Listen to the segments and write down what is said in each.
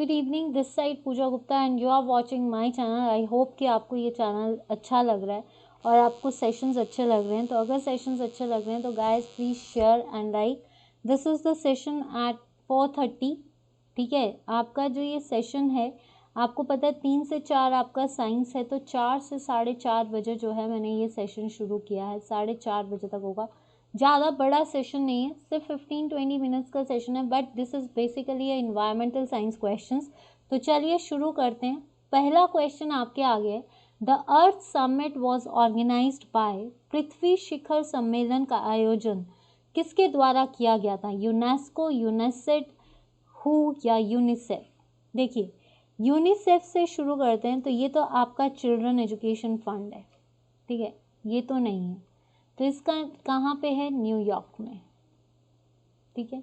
Good evening, this side Pooja Gupta and you are watching my channel. I hope कि आपको ये channel अच्छा लग रहा है और आपको सेशंस अच्छे लग रहे हैं। तो अगर सेशंस अच्छे लग रहे हैं तो guys please share and like. This is the session at 4:30। ठीक है, आपका जो ये सेशन है, आपको पता है 3 से 4 आपका साइंस है, तो 4 से 4:30 बजे जो है मैंने ये सेशन शुरू किया है, 4:30 बजे तक होगा। ज़्यादा बड़ा सेशन नहीं है, सिर्फ 15-20 मिनट्स का सेशन है, but this is basically environmental science questions. तो चलिए शुरू करते हैं। पहला क्वेश्चन आपके आगे है, the earth summit was organised by. पृथ्वी शिखर सम्मेलन का आयोजन किसके द्वारा किया गया था? यूनेस्को, यूनेसेड, हु या यूनिसेफ? देखिए, यूनिसेफ से शुरू करते हैं, तो ये तो आपका चिल्ड्रन एजुकेशन फंड है, ठीक है, ये तो नहीं है। तो इसका कहाँ पे है? न्यूयॉर्क में, ठीक है।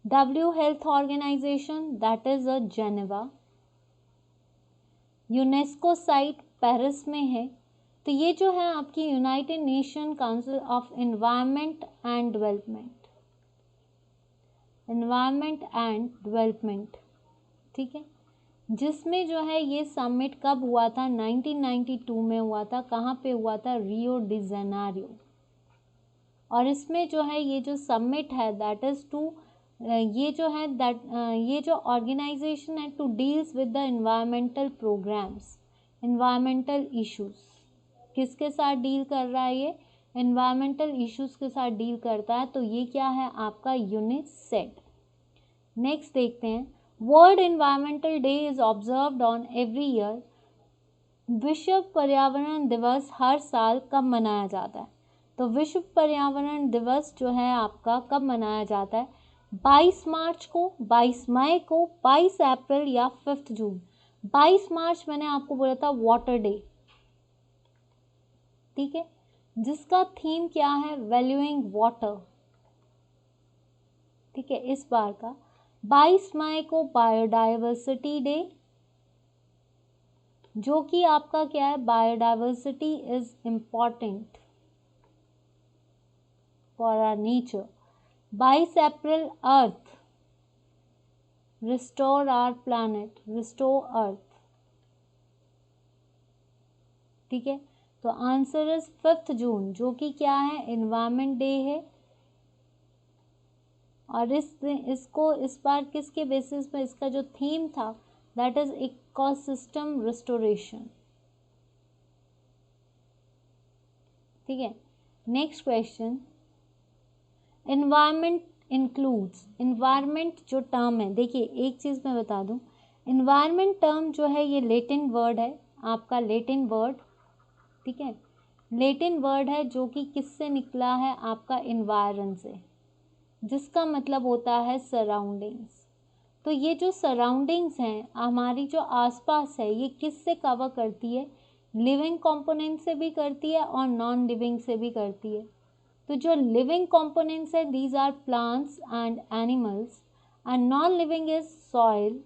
W health organization, that is a Geneva. UNESCO site Paris में है। तो ये जो है आपकी United Nation council of environment and development, environment and development, ठीक है, जिसमें जो है ये समिट कब हुआ था? 1992 में हुआ था। कहाँ पे हुआ था? Rio de Janeiro. और इसमें जो है ये जो समिट है दैट इज टू, ये जो है दैट ये जो ऑर्गेनाइजेशन है to deals with the environmental programs, environmental issues. किसके साथ डील कर रहा है ये? एनवायरमेंटल इश्यूज के साथ डील करता है। तो ये क्या है आपका? यूनिसेड। नेक्स्ट देखते हैं, world environmental day is observed on every year. विश्व पर्यावरण दिवस हर साल कब मनाया जाता है? तो विश्व पर्यावरण दिवस जो है आपका कब मनाया जाता है? 22 मार्च को, 22 मई को, 22 अप्रैल या 5 जून? 22 मार्च मैंने आपको बोला था वाटर डे, ठीक है, जिसका थीम क्या है? वैल्यूइंग वाटर, ठीक है। इस बार का 22 मई को बायोडाइवर्सिटी डे, जो कि आपका क्या है? Biodiversity is important for our nature. 22 April earth, restore our planet, restore earth, ठीक है। तो आंसर इज 5 जून, जो कि क्या है? एनवायरमेंट डे है। और इसको इस बार किसके बेसिस पे, इसका जो थीम था दैट इज इकोसिस्टम रिस्टोरेशन, ठीक है। Next question, environment includes. Environment जो टर्म है, देखिए एक चीज़ मैं बता दूं, एनवायरमेंट टर्म जो है ये लेटिन वर्ड है, आपका लेटिन वर्ड, ठीक है, लेटिन वर्ड है जो कि किससे निकला है? आपका एनवायरन से, जिसका मतलब होता है सराउंडिंग्स। तो ये जो सराउंडिंग्स हैं, हमारी जो आसपास है, ये किससे कवर करती है? लिविंग कंपोनेंट से भी करती है और नॉन लिविंग से भी करती है। तो जो लिविंग कंपोनेंट्स है these are plants and animals, and non living is soil,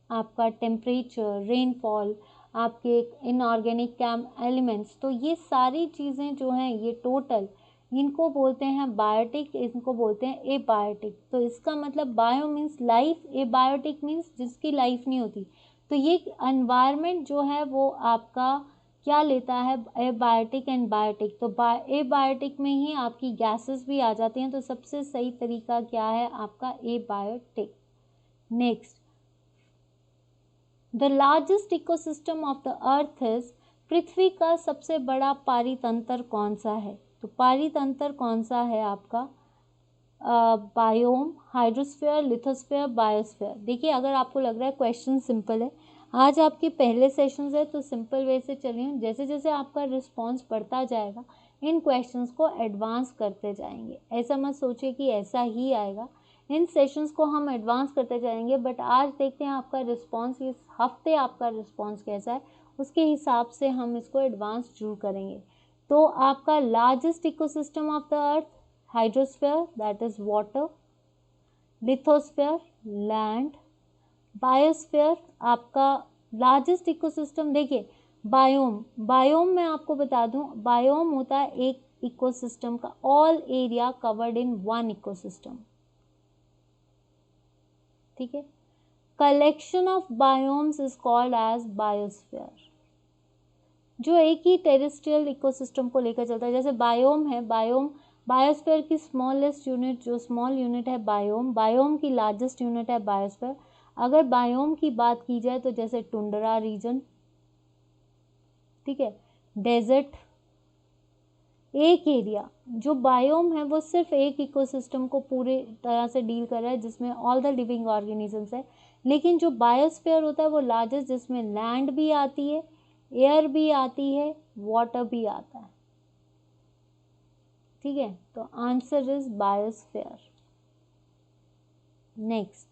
आपका टेम्परेचर, रेनफॉल, आपके इनऑर्गेनिक कैम एलिमेंट्स। तो ये सारी चीज़ें जो हैं ये टोटल, इनको बोलते हैं बायोटिक, इनको बोलते हैं एबायोटिक। तो इसका मतलब bio means life, abiotic means जिसकी लाइफ नहीं होती। तो ये एनवायरनमेंट जो है वो आपका क्या लेता है? Abiotic and biotic. तो एबायोटिक में ही आपकी गैसेस भी आ जाती हैं, तो सबसे सही तरीका क्या है आपका? Abiotic. Next, the largest ecosystem of the earth is. पृथ्वी का सबसे बड़ा पारितंत्र कौन सा है? तो पारितंत्र कौन सा है आपका? Biome, hydrosphere, lithosphere, biosphere. देखिए, अगर आपको लग रहा है क्वेश्चन सिंपल है, आज आपके पहले सेशंस है, तो सिंपल वे से चलिए, जैसे जैसे आपका रिस्पॉन्स बढ़ता जाएगा इन क्वेश्चंस को एडवांस करते जाएंगे। ऐसा मत सोचिए कि ऐसा ही आएगा, इन सेशंस को हम एडवांस करते जाएंगे। बट आज देखते हैं आपका रिस्पॉन्स, इस हफ्ते आपका रिस्पॉन्स कैसा है, उसके हिसाब से हम इसको एडवांस जरूर करेंगे। तो आपका largest ecosystem of the earth, hydrosphere that is water, lithosphere land, biosphere आपका लार्जेस्ट इकोसिस्टम। देखिए, बायोम, बायोम मैं आपको बता दूं, बायोम होता है एक इकोसिस्टम का all area covered in one ecosystem, ठीक है। Collection of biomes is called as biosphere. जो एक ही टेरेस्ट्रियल इकोसिस्टम को लेकर चलता है, जैसे बायोम है, बायोस्फीयर की स्मॉलेस्ट यूनिट, जो स्मॉल यूनिट है बायोम की लार्जेस्ट यूनिट है बायोस्फीयर। अगर बायोम की बात की जाए तो जैसे टुंड्रा रीजन, ठीक है, डेजर्ट, एक एरिया। जो बायोम है वो सिर्फ एक इकोसिस्टम को पूरे तरह से डील कर रहा है जिसमें ऑल द लिविंग ऑर्गेनिजम्स है। लेकिन जो बायोस्फीयर होता है वो लार्जेस्ट, जिसमें लैंड भी आती है, एयर भी आती है, वाटर भी आता है, ठीक है। तो answer is biosphere. Next,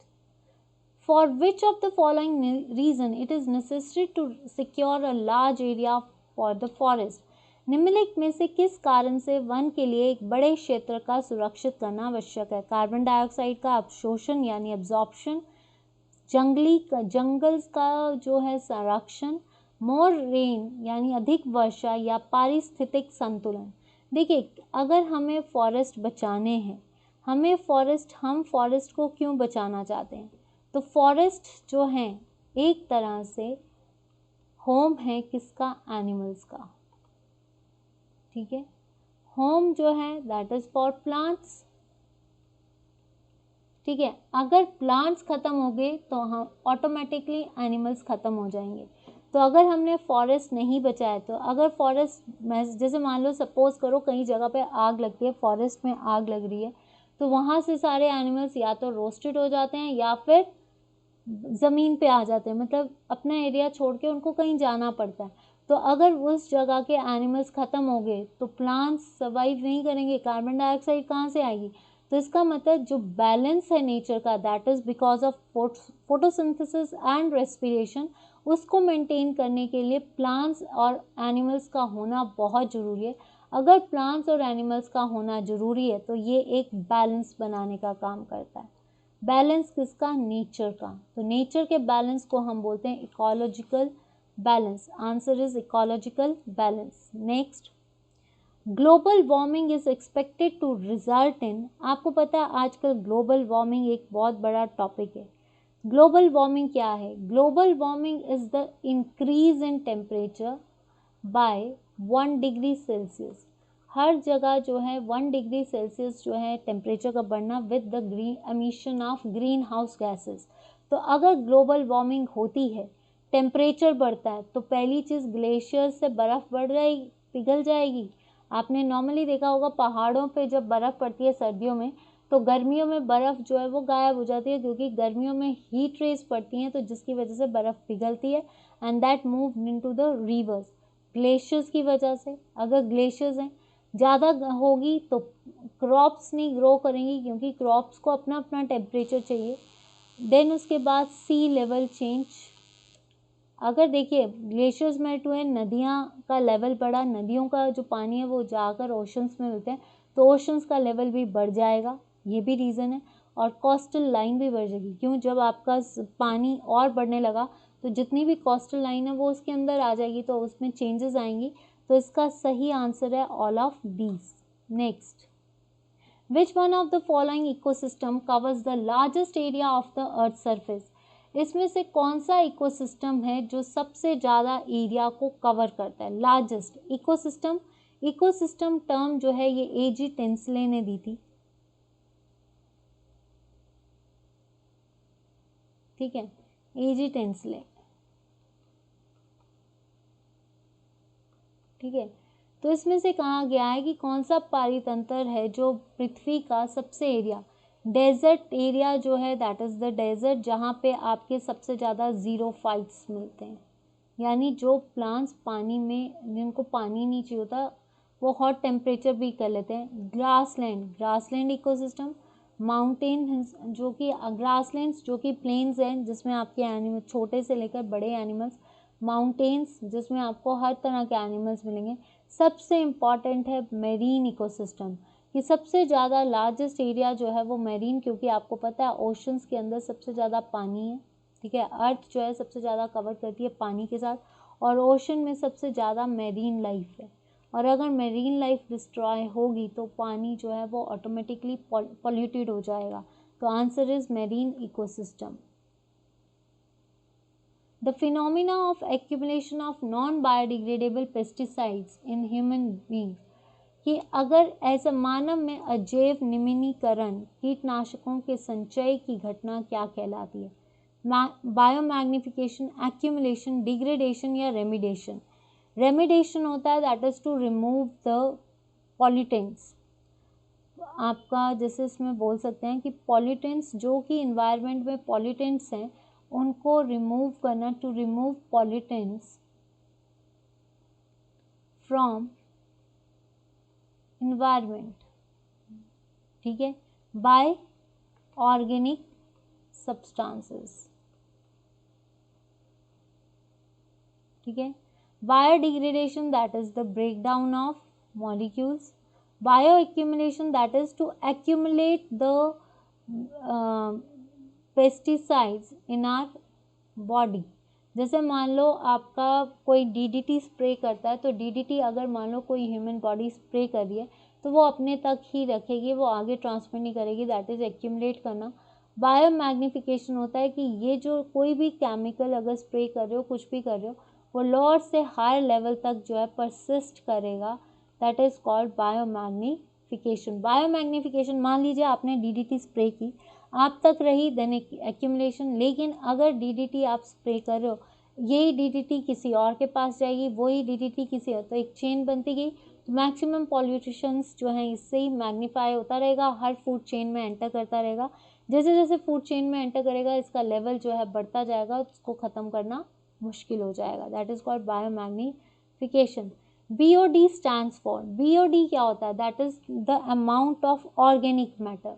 for which of the following reason it is necessary to secure a large area for the forest. निम्नलिखित में से किस कारण से वन के लिए एक बड़े क्षेत्र का सुरक्षित करना आवश्यक है? कार्बन डाइऑक्साइड का अवशोषण यानी एब्जॉर्प्शन, जंगल्स का जो है संरक्षण, मोर रेन यानी अधिक वर्षा, या पारिस्थितिक संतुलन। देखिए, अगर हमें फॉरेस्ट बचाने हैं, हम फॉरेस्ट को क्यों बचाना चाहते हैं? तो फॉरेस्ट जो है एक तरह से होम है किसका? एनिमल्स का, ठीक है। होम जो है दैट इज फॉर प्लांट्स, ठीक है। अगर प्लांट्स खत्म हो गए तो हम ऑटोमेटिकली एनिमल्स खत्म हो जाएंगे। तो अगर हमने फॉरेस्ट नहीं बचाया, तो अगर फॉरेस्ट, जैसे मान लो सपोज करो कहीं जगह पे आग लगती है, फॉरेस्ट में आग लग रही है, तो वहाँ से सारे एनिमल्स या तो रोस्टेड हो जाते हैं या फिर ज़मीन पे आ जाते हैं, मतलब अपना एरिया छोड़ के उनको कहीं जाना पड़ता है। तो अगर उस जगह के एनिमल्स ख़त्म हो गए तो प्लांट्स सर्वाइव नहीं करेंगे, कार्बन डाइऑक्साइड कहाँ से आएगी? तो इसका मतलब जो बैलेंस है नेचर का, that is because of photosynthesis and respiration, उसको मेंटेन करने के लिए प्लांट्स और एनिमल्स का होना बहुत ज़रूरी है। अगर प्लांट्स और एनिमल्स का होना ज़रूरी है तो ये एक बैलेंस बनाने का काम करता है। बैलेंस किसका? नेचर का। तो नेचर के बैलेंस को हम बोलते हैं ecological balance. Answer is ecological balance. Next, global warming is expected to result in, आपको पता है आजकल ग्लोबल वार्मिंग एक बहुत बड़ा टॉपिक है। ग्लोबल वार्मिंग क्या है? Global warming is the increase in temperature by 1 degree Celsius. हर जगह जो है 1 डिग्री सेल्सियस जो है टेम्परेचर का बढ़ना with the green emission of green house gases. तो अगर ग्लोबल वार्मिंग होती है, टेम्परेचर बढ़ता है, तो पहली चीज़ ग्लेशियर से बर्फ़ बढ़ जाएगी, पिघल जाएगी। आपने नॉर्मली देखा होगा पहाड़ों पे जब बर्फ़ पड़ती है सर्दियों में, तो गर्मियों में बर्फ़ जो है वो गायब हो जाती है, क्योंकि गर्मियों में हीट रेज पड़ती हैं, तो जिसकी वजह से बर्फ़ पिघलती है and that move into the reverse glaciers की वजह से। अगर ग्लेशियर्स हैं ज़्यादा होगी तो क्रॉप्स नहीं ग्रो करेंगी, क्योंकि क्रॉप्स को अपना अपना टेम्परेचर चाहिए। देन उसके बाद सी लेवल चेंज। अगर देखिए ग्लेशियर्स मेल्ट हुए, नदियाँ का लेवल बढ़ा, नदियों का जो पानी है वो जाकर ओशंस में मिलते हैं, तो ओशंस का लेवल भी बढ़ जाएगा, ये भी रीज़न है। और कोस्टल लाइन भी बढ़ जाएगी, क्यों? जब आपका पानी और बढ़ने लगा तो जितनी भी कोस्टल लाइन है वो उसके अंदर आ जाएगी, तो उसमें चेंजेस आएंगी। तो इसका सही आंसर है all of these. Next, which one of the following ecosystem covers the largest area of the earth surface. इसमें से कौन सा इकोसिस्टम है जो सबसे ज़्यादा एरिया को कवर करता है? Largest ecosystem. इकोसिस्टम टर्म जो है ये एजी टेंसले ने दी थी, ठीक है, एजी टेंसले, ठीक है। तो इसमें से कहा गया है कि कौन सा पारितंत्र है जो पृथ्वी का सबसे एरिया, डेजर्ट एरिया जो है दैट इज़ द डेजर्ट, जहाँ पे आपके सबसे ज़्यादा ज़ीरोफाइट्स मिलते हैं, यानी जो प्लांट्स पानी में, जिनको पानी नहीं चाहिए होता, वो हॉट टेम्परेचर भी कर लेते हैं। ग्रासलैंड इकोसिस्टम, माउंटेन जो कि ग्रासलैंड्स जो कि प्लेन्स हैं जिसमें आपके एनिमल छोटे से लेकर बड़े एनिमल्स, माउंटेन्स जिसमें आपको हर तरह के एनिमल्स मिलेंगे। सबसे इम्पॉर्टेंट है मेरीन इकोसिस्टम, कि सबसे ज़्यादा लार्जेस्ट एरिया जो है वो मेरीन, क्योंकि आपको पता है ओशंस के अंदर सबसे ज़्यादा पानी है, ठीक है। अर्थ जो है सबसे ज़्यादा कवर करती है पानी के साथ, और ओशन में सबसे ज़्यादा मेरीन लाइफ है। और अगर मेरीन लाइफ डिस्ट्रॉय होगी तो पानी जो है वो ऑटोमेटिकली पॉल्यूटेड हो जाएगा। तो answer is marine ecosystem. The phenomena of accumulation of non biodegradable pesticides in human beings, कि अगर ऐसा मानव में अजैव निम्नीकरण कीटनाशकों के संचय की घटना क्या कहलाती है? बायोमैग्निफिकेशन, एक्यूमुलेशन, डिग्रेडेशन या रेमिडेशन। रेमिडेशन होता है that is to remove the pollutants. आपका जैसे इसमें बोल सकते हैं कि पॉल्यूटेंट्स जो कि इन्वायरमेंट में पॉल्यूटेंट्स हैं उनको रिमूव करना, to remove pollutants from environment, ठीक है, बाय ऑर्गेनिक सब्सटेंसेस, ठीक है। Biodegradation that is the breakdown of molecules. Bioaccumulation that is to accumulate the pesticides in our body. जैसे मान लो आपका कोई डीडीटी स्प्रे करता है, तो डीडीटी अगर मान लो कोई ह्यूमन बॉडी स्प्रे कर रही है तो वो अपने तक ही रखेगी, वो आगे ट्रांसफर नहीं करेगी, दैट इज एक्यूमुलेट करना। बायोमैग्निफिकेशन होता है कि ये जो कोई भी केमिकल अगर स्प्रे कर रहे हो, कुछ भी कर रहे हो, वो लोअर से हायर लेवल तक जो है परसिस्ट करेगा, that is called biomagnification. Biomagnification, मान लीजिए आपने डीडीटी स्प्रे की, आप तक रही देन एक्यूमुलेशन, लेकिन अगर डीडीटी आप स्प्रे कर रहे हो, यही डीडीटी किसी और के पास जाएगी, वही डीडीटी किसी और, तो एक चेन बनती गई, तो मैक्सिमम पॉल्यूशंस जो है इससे ही मैग्नीफाई होता रहेगा, हर फूड चेन में एंटर करता रहेगा। जैसे जैसे फूड चेन में एंटर करेगा इसका लेवल जो है बढ़ता जाएगा, उसको ख़त्म करना मुश्किल हो जाएगा, that is called biomagnification. BOD stands for, BOD क्या होता है? That is the amount of organic matter.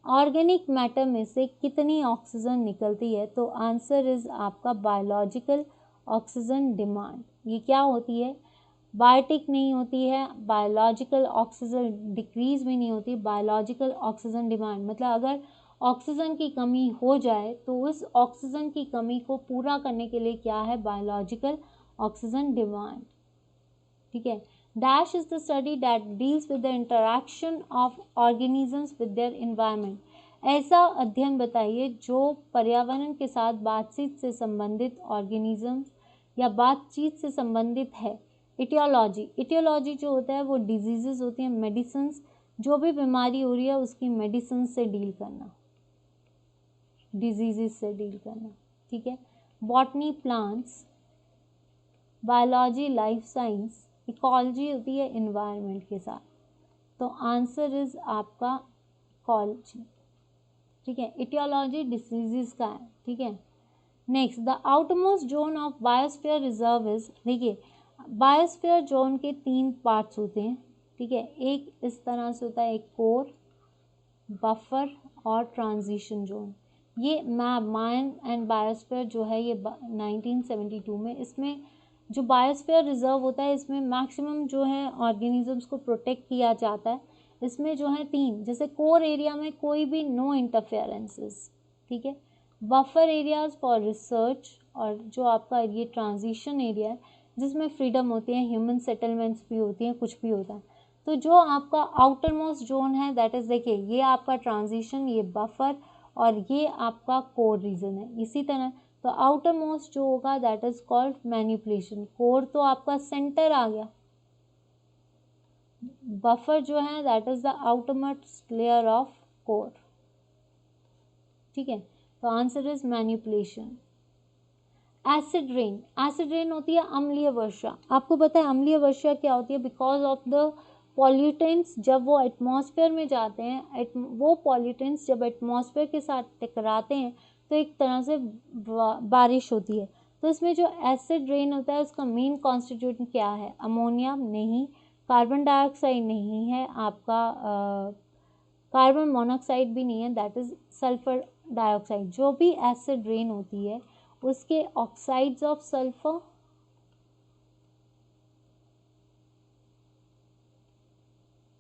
Organic matter में से कितनी ऑक्सीजन निकलती है? तो आंसर इज आपका बायोलॉजिकल ऑक्सीजन डिमांड। ये क्या होती है? बायोटिक नहीं होती है, बायोलॉजिकल ऑक्सीजन डिक्रीज भी नहीं होती, बायोलॉजिकल ऑक्सीजन डिमांड। मतलब अगर ऑक्सीजन की कमी हो जाए तो उस ऑक्सीजन की कमी को पूरा करने के लिए क्या है? बायोलॉजिकल ऑक्सीजन डिमांड, ठीक है। Dash is the study that deals with the interaction of organisms with their environment. ऐसा अध्ययन बताइए जो पर्यावरण के साथ बातचीत से संबंधित ऑर्गेनिजम्स या बातचीत से संबंधित है। इटियोलॉजी, इटियोलॉजी जो होता है वो डिजीजेस होती हैं, मेडिसिन्स, जो भी बीमारी हो रही है उसकी मेडिसिन से डील करना, डिजीजेस से डील करना, ठीक है। Botany, plants, biology, life science, ecology होती है इन्वायरमेंट के साथ, तो आंसर इज आपका इकोलॉजी, ठीक है। इटियोलॉजी डिसीजेस का है, ठीक है। Next, the outermost zone of biosphere reserve is, देखिए बायोस्फीयर जोन के 3 पार्ट्स होते हैं, ठीक है। एक इस तरह से होता है, एक कोर, बफर और ट्रांजिशन जोन। ये माइन एंड बायोस्फीयर जो है ये 1972 में, इसमें जो बायोस्फीयर रिजर्व होता है इसमें मैक्सिमम जो है ऑर्गेनिजम्स को प्रोटेक्ट किया जाता है। इसमें जो है 3, जैसे कोर एरिया में कोई भी नो इंटरफेरेंसेस, ठीक है। बफर एरियाज फॉर रिसर्च, और जो आपका ये ट्रांजिशन एरिया है जिसमें फ्रीडम होती है, ह्यूमन सेटलमेंट्स भी होती हैं, कुछ भी होता है। तो जो आपका आउटर मोस्ट जोन है दैट इज, देखिए ये आपका ट्रांजिशन, ये बफर और ये आपका कोर रीजन है। इसी तरह तो आउटर मोस्ट जो होगा that is called manipulation. Core तो आपका सेंटर आ गया, बफर जो है that is the outer most layer of core, ठीक है। तो answer is manipulation. Acid rain, acid rain होती है अम्लीय वर्षा। आपको पता है अम्लीय वर्षा क्या होती है? बिकॉज ऑफ द पॉल्यूटेंट्स, जब वो एटमॉस्फेयर में जाते हैं, वो पॉल्यूटेंट्स जब एटमॉस्फेयर के साथ टकराते हैं तो एक तरह से बारिश होती है। तो इसमें जो एसिड रेन होता है उसका मेन कॉन्स्टिट्यूएंट क्या है? अमोनिया नहीं, कार्बन डाइऑक्साइड नहीं है, आपका कार्बन मोनोऑक्साइड भी नहीं है, दैट इज सल्फर डाइऑक्साइड। जो भी एसिड रेन होती है उसके oxides of sulphur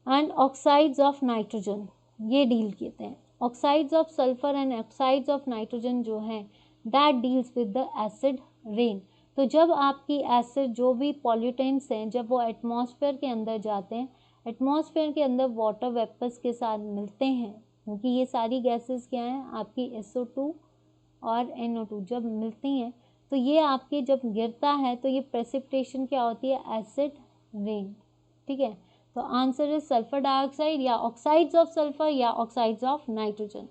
and oxides of nitrogen, ये डील कहते हैं। Oxides of sulphur and oxides of nitrogen जो है that deals with the acid rain. तो जब आपकी एसिड जो भी पॉल्यूटेंट्स हैं जब वो एटमॉस्फेयर के अंदर जाते हैं, एटमॉस्फेयर के अंदर वाटर वेपर्स के साथ मिलते हैं, क्योंकि ये सारी गैसेस क्या हैं आपकी SO2 और NO2, जब मिलती हैं तो ये आपके जब गिरता है तो ये प्रेसिपिटेशन क्या होती है, एसिड रेन, ठीक है। तो आंसर इज सल्फर डाइऑक्साइड या ऑक्साइड्स ऑफ सल्फर या ऑक्साइड्स ऑफ नाइट्रोजन।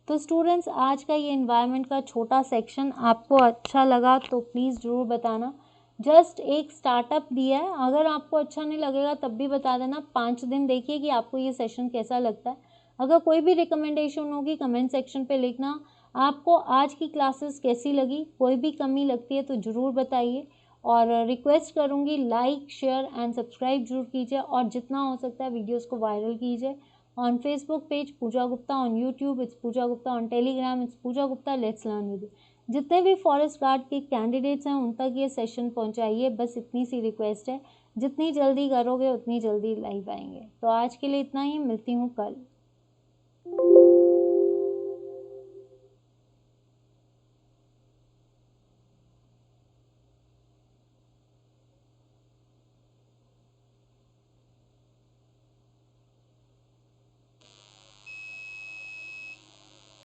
तो स्टूडेंट्स आज का ये एनवायरनमेंट का छोटा सेक्शन आपको अच्छा लगा तो प्लीज़ ज़रूर बताना। जस्ट एक स्टार्टअप दिया है, अगर आपको अच्छा नहीं लगेगा तब भी बता देना। 5 दिन देखिए कि आपको ये सेशन कैसा लगता है। अगर कोई भी रिकमेंडेशन होगी कमेंट सेक्शन पे लिखना। आपको आज की क्लासेस कैसी लगी, कोई भी कमी लगती है तो ज़रूर बताइए। और रिक्वेस्ट करूँगी लाइक शेयर एंड सब्सक्राइब जरूर कीजिए और जितना हो सकता है वीडियोज़ को वायरल कीजिए। On Facebook page Puja Gupta, on YouTube it's Puja Gupta, on Telegram it's Puja Gupta, let's learn with you। जितने भी फॉरेस्ट गार्ड के कैंडिडेट्स हैं उन तक ये सेशन पहुंचाइए, बस इतनी सी रिक्वेस्ट है। जितनी जल्दी करोगे उतनी जल्दी लाइव आएंगे। तो आज के लिए इतना ही, मिलती हूँ कल।